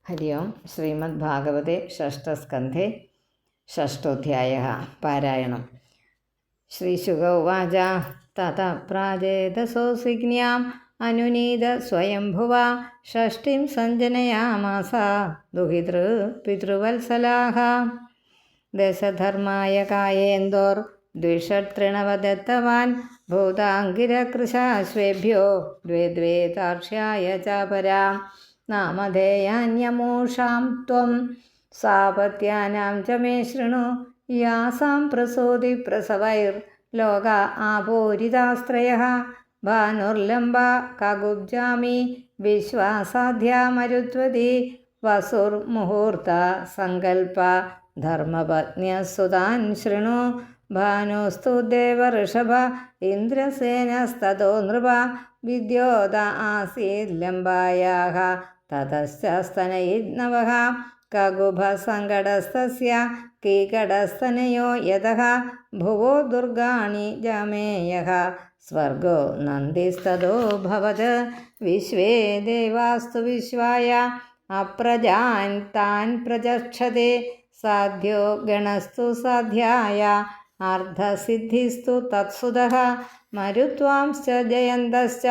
हरि ओं श्रीमद्भागवते षष्ठस्कन्धे षष्ठोऽध्यायः पारायणम्। श्रीशुक उवाच ततः प्राजेतसोऽसिज्ञाम् अनुनीतस्वयंभुवा षष्ठीं सञ्जनयामास दुहितृपितृवत्सलाः। दशधर्माय कायेन्दोर्द्विषट्तृणवदत्तवान् भूताङ्गिरकृशाश्वेभ्यो द्वे तार्क्ष्याय च परा नामधेयान्यमूषां त्वं सापत्यानां च मे शृणु यासां प्रसूतिप्रसवैर्लोका आपूरितास्त्रयः भानुर्लम्बा काकुब्जामि विश्वासाध्या मरुत्वती वसुर्मुहूर्ता सङ्कल्पा धर्मपत्न्यः सुतान् शृणु भानुस्तु देवऋषभ इन्द्रसेनस्ततो नृप विद्योत आसील्लम्बायाः ततश्च स्तनयिर्नवः ककुभसङ्कटस्तस्य कीकटस्तनयो यतः भुवो दुर्गाणि जामेयः स्वर्गो नन्दिस्ततो भवत् विश्वे देवास्तु विश्वाय अप्रजान् तान् प्रचक्षते साध्यो गणस्तु साध्याय अर्धसिद्धिस्तु तत्सुतः मरुत्वांश्च जयन्तश्च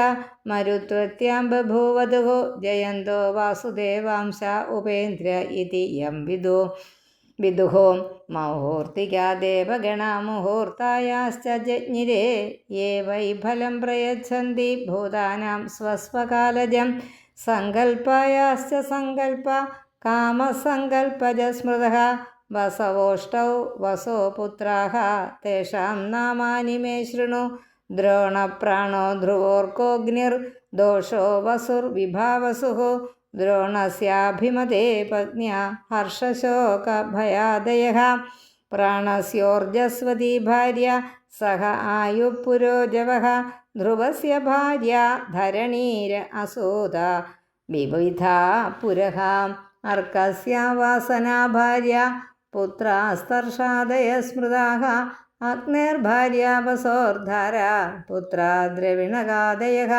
मरुत्वत्यां बभूवधुः जयन्तो वासुदेवांश उपेन्द्र इति यं विदुः मुहूर्तिका देवगणा मुहूर्तायाश्च जज्ञिरे ये वै फलं प्रयच्छन्ति भूतानां स्वस्वकालजं सङ्कल्पायाश्च सङ्कल्प कामसङ्कल्पज स्मृतः वसवोष्टौ वसोपुत्राः तेषां नामानि मे शृणु द्रोणप्राणो ध्रुवोर्कोऽग्निर्दोषो वसुर्विभावसुः द्रोणस्याभिमते पत्न्या हर्षशोकभयादयः प्राणस्योर्जस्वती भार्या सह आयुः ध्रुवस्य भार्या धरणीर असूता विविधा पुरः अर्कस्य वासना भार्या पुत्रास्तर्षादय स्मृताः अग्नेर्भार्या वसोर्धारा पुत्रा द्रविणगादयः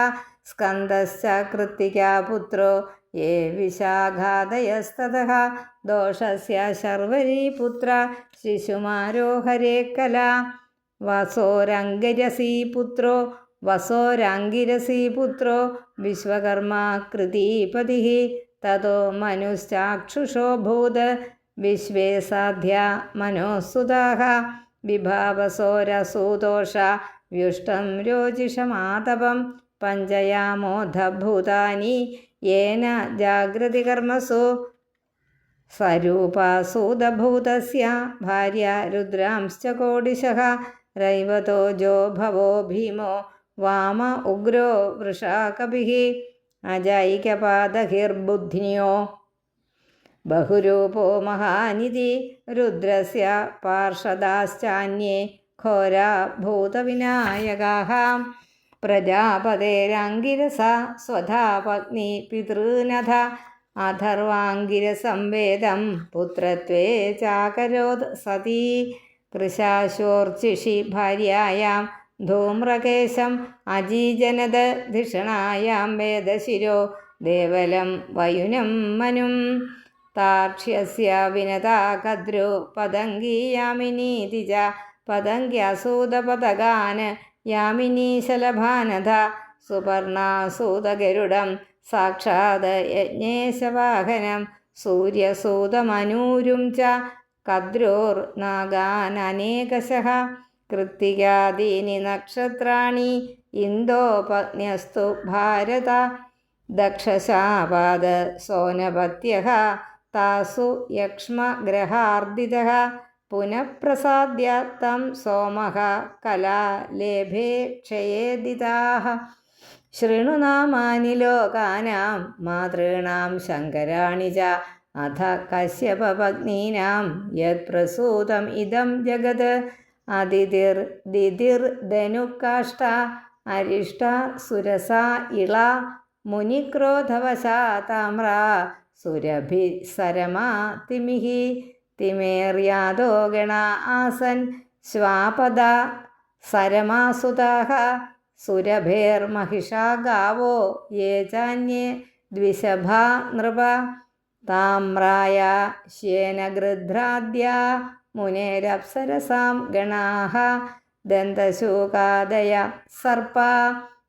स्कन्दश्च कृत्तिका पुत्रो ये विशाखादयस्ततः दोषस्य शर्वरी पुत्रा शिशुमारोहरे कला वसोराङ्गिरसी पुत्रो विश्वकर्मा कृतिपतिः ततो मनुश्चाक्षुषो भूत विश्वे साध्या मनोसुताः विभावसोरसूतोषा व्युष्टं रोजिषमातपं पञ्चयामोऽधभूतानि येन जागृतिकर्मसु स्वरूपासूदभूतस्य भार्या रुद्रांश्च कोडिशः रैवतोजो भवो भीमो वाम उग्रो वृषाकपिः अजैक्यपादहिर्बुद्धिन्यो बहुरूपो महानिधि रुद्रस्य पार्षदाश्चान्ये घोरा भूतविनायकाः प्रजापतेराङ्गिरसा स्वधा पत्नी पितॄनथ अथर्वाङ्गिरसंवेदं पुत्रत्वे चाकरोत् सती कृशाशोर्चिषि भार्यायां धूम्रकेशम् अजीजनद धिषणायां वेदशिरो देवलं वयुनं मनुं तार्क्ष्यस्य विनता कद्रु पतङ्गी यामिनीति च पतङ्ग्यासूदपतगान् यामिनी शलभानध सुपर्णासूदगरुडं साक्षात् यज्ञेशवाहनं सूर्यसूदमनूरुं च कद्रोर्नागाननेकशः कृत्तिकादीनि नक्षत्राणि इन्दोपत्न्यस्तु भारत दक्षशापाद सोनपत्यः तासु यक्ष्मग्रहार्दितः पुनः प्रसाद्य तं सोमः कलालेभे क्षयेदिताः शृणुनामानि लोकानां मातॄणां शङ्कराणि च अथ कश्यपपत्नीनां यत्प्रसूतम् इदं जगत् अदितिर्दितिर्धनुकाष्ठा अरिष्टा सुरसा इळा मुनिक्रोधवशा ताम्रा सुरभिसरमा तिमिः तिमेर्यादो गणा आसन् श्वापदा सरमासुताः सुरभेर्महिषा गावो ये चान्ये द्विषभा नृप താമ്രായ ശ്യേനഗൃധ്രാദ്യ മുനേരപ്സരസാം ഗണാഃ ദന്തശൂകാദയ സർപ്പ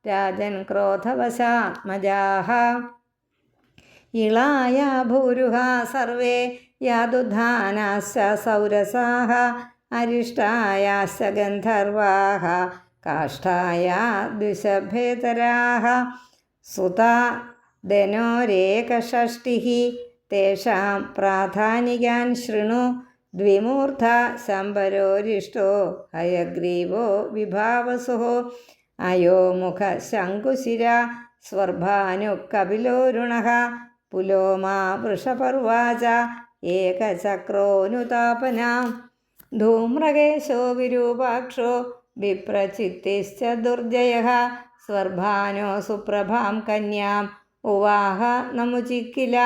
രാജൻ ക്രോധവശാത്മജാഃ ഇളായ ഭൂരുഹ സർവേ യാതുധാനാശ്ച സൗരസാഃ അരിഷ്ടായാശ്ച ഗന്ധർവാഃ കാഷ്ഠായ ദ്വിഷഭേതരാഃ സുതാ ധനോരേകഷഷ്ടിഃ തേഷാം പ്രാധാനികാൻ ശൃണു ദ്വിമൂർധ ശംബരോരിഷ്ടോ ഹയഗ്രീവോ വിഭാവസുഃ അയോമുഖ ശങ്കുശിര സ്വർഭാനുകപിലോരുണഃ പുലോമാ വൃഷപർവാച ഏകചക്രോനുതാപനാം ധൂമ്രകേശോ വിരൂപാക്ഷോ വിപ്രചിത്തിശ്ച ദുർജയഃ സ്വർഭാനോ സുപ്രഭാം കന്യാം ഉവാഹ നമുചിക്കില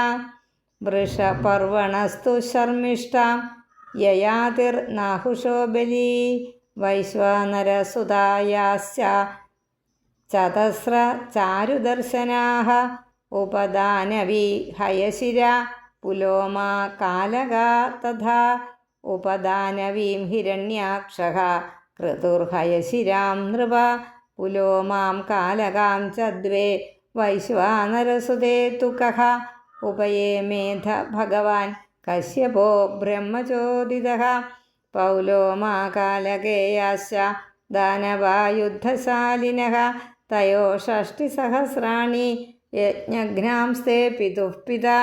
വൃഷപർവണസ്തു ശർമ്മിഷ്ഠാം യയാതിർനാഹുഷോ ബലീ വൈശ്വാനരസുതായാശ്ച ചതസ്ര ചാരുദർശനാഃ ഉപദാനവീ ഹയശിര പുലോമാ കാലകാ തഥാ ഉപദാനവീം ഹിരണ്യാക്ഷഃ ക്രതുർഹയശിരാം നൃപ പുലോമാം കാലകാം ച ദ്വേ വൈശ്വാനരസുതേ തുകഃ ഉപയേമേധ ഭഗവാൻ കശ്യപോ ബ്രഹ്മചോദിതഃ പൗലോമാ കാലകേയാശ്ച ദാനവായുദ്ധശാലിനഃ തയോ ഷഷ്ടിസഹസ്രാണി യജ്ഞഘ്നാംസ്തേ പിതുഃ പിതാ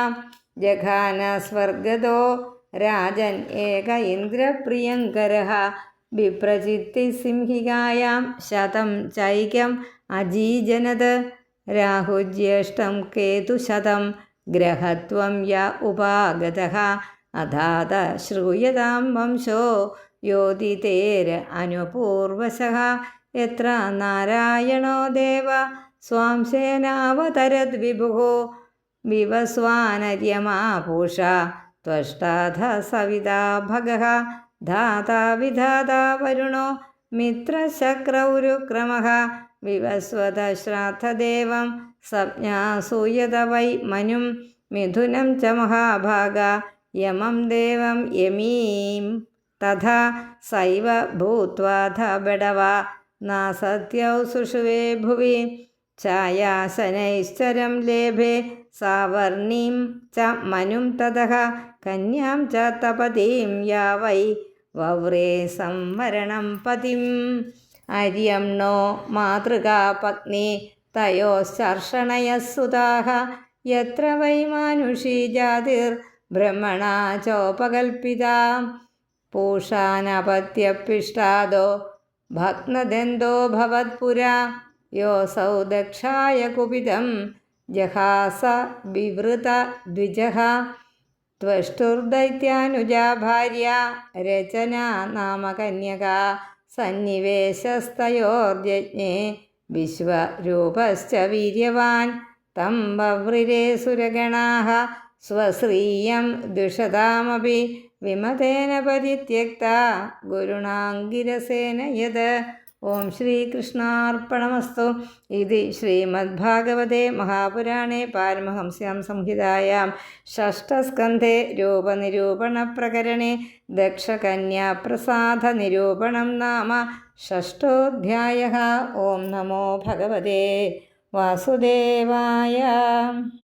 ജഘാന സ്വർഗതോ രാജൻ ഏക ഇന്ദ്രപ്രിയങ്കരഃ വിപ്രചിത്തിസിംഹികായാം ശതം ചൈക്യം അജീജനത് രാഹുജ്യേഷ്ഠം കേതുശതം ഗ്രഹത്വം യ ഉപാഗതഃ അധാത ശ്രൂയതാം വംശോ യോദിതേര അനുപൂർവശഃ യത്ര നാരായണോ ദേവ സ്വാംശേനാവതരദ് വിഭുഃ വിവസ്വാനര്യമാപൂഷ ത്വഷ്ടാധ സവിതാ ഭഗഃ ധാതാ വിധാതാ വരുണോ മിത്രശക്രൗരുക്രമഃ വിവസ്വത ശ്രാദ്ധദേവം സംജ്ഞാസൂയത വൈ മനും മിഥുനം ച മഹാഭാഗ യമം ദേവം യമീം തഥാ സൈവ ഭൂത്വാധ ബഡവ നാസത്യൗ സുഷുവേ ഭുവി ഛായാസനൈശ്ചരം ലേഭേ സാവർണീം ച മനും തതഃ കന്യാം ച തപതീം യാ വൈ വവ്രേ സംവരണം പതിം അര്യം ണോ മാതൃകാ പത്നി തയോശ്ചർഷണയഃ സുതാഃ യത്ര വൈ മാനുഷീ ജാതിർ ബ്രഹ്മണാ ചോപകൽപ്പിതാ പൂഷാനപത്യപിഷ്ടാദോ ഭഗ്നദന്തോ ഭവത്പുരാ യോസൗ ദക്ഷായ കുപിതം ജഹാസ വിവൃത ദ്വിജഃ ത്വഷ്ടുർദൈത്യാനുജാ ഭാര്യ രചനാ നാമ കന്യകാ സന്നിവേശസ്തയോർയജ്ഞേ വിശ്വരൂപശ്ച വീര്യവാൻ തം വവ്രിരേ സുരഗണാഃ സ്വശ്രീയം ദ്വിഷതാമപി വിമതേന പരിത്യക്താ ഗുരുണാംഗിരസേന യത്. ഓം ശ്രീകൃഷ്ണാർപ്പണമസ്തു. ഇതി ശ്രീമദ്ഭാഗവതേ മഹാപുരാണേ പാരമഹംസ്യാം സംഹിതായാം ഷഷ്ഠസ്കന്ധേ രൂപനിരൂപണപ്രകരണേ ദക്ഷകന്യാപ്രസാദനിരൂപണം നാമ ഷഷ്ഠോऽധ്യായഃ. ഓം നമോ ഭഗവതേ വാസുദേവായ.